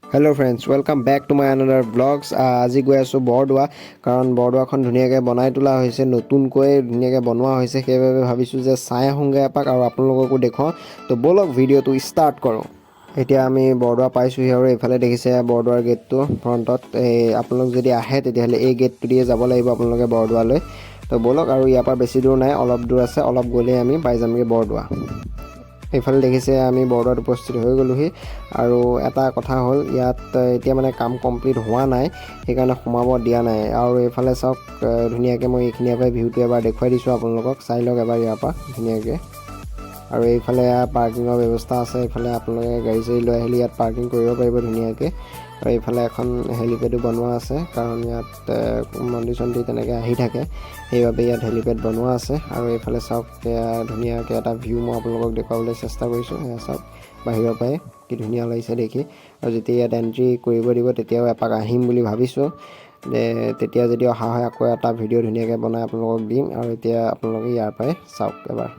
Hello friends, welcome back to my another vlogs. আজি গৈ আছো বৰদোৱা কাৰণ বৰদোৱাখন ধুনীয়াকৈ বনাই তোলা হৈছে নতুনকৈ ধুনীয়াকৈ বনোৱা হৈছে সেইবাবে ভাবিছো যে চাই আহোঁগে এপাক আৰু আপোনালোককো দেখুৱাওঁ তো বলক ভিডিঅ'টো ষ্টাৰ্ট কৰোঁ এতিয়া আমি বৰদোৱা পাইছোহি আৰু এইফালে দেখিছে বৰদোৱাৰ গেটটো ফ্ৰণ্টত আপোনালোক যদি আহে তেতিয়াহ'লে এই গেটটো দিয়ে যাব লাগিব আপোনালোকে বৰদোৱালৈ তো বলক আৰু ইয়াৰ পৰা বেছি দূৰ নাই অলপ দূৰ আছে অলপ গ'লে আমি পাই যামগৈ বৰদোৱা এইফালে দেখিছে আমি বৰদোৱাত উপস্থিত হৈ গ'লোহি আৰু এটা কথা হ'ল ইয়াত এতিয়া মানে কাম কমপ্লিট হোৱা নাই সেইকাৰণে সোমাব দিয়া নাই আৰু এইফালে চাওক ধুনীয়াকৈ মই এইখিনিৰ পৰা ভিউটো এবাৰ দেখুৱাই দিছোঁ আপোনালোকক চাই লওক এবাৰ ইয়াৰ পৰা ধুনীয়াকৈ আৰু এইফালে পাৰ্কিঙৰ ব্যৱস্থা আছে এইফালে আপোনালোকে গাড়ী চাড়ী লৈ আহিলে ইয়াত পাৰ্কিং কৰিব পাৰিব ধুনীয়াকৈ আৰু এইফালে এখন হেলিপেডো বনোৱা আছে কাৰণ ইয়াত মন্দিৰ চন্দিৰ তেনেকৈ আহি থাকে সেইবাবে ইয়াত হেলিপেড বনোৱা আছে আৰু এইফালে চাওক ধুনীয়াকৈ এটা ভিউ মই আপোনালোকক দেখুৱাবলৈ চেষ্টা কৰিছোঁ সেয়া চাওক বাহিৰৰ পৰাই কি ধুনীয়া লাগিছে দেখি আৰু যেতিয়া ইয়াত এণ্ট্ৰি কৰিব দিব তেতিয়াও এপাক আহিম বুলি ভাবিছোঁ তেতিয়া যদি অহা হয় আকৌ এটা ভিডিঅ' ধুনীয়াকৈ বনাই আপোনালোকক দিম আৰু এতিয়া আপোনালোকে ইয়াৰ পৰাই চাওক এবাৰ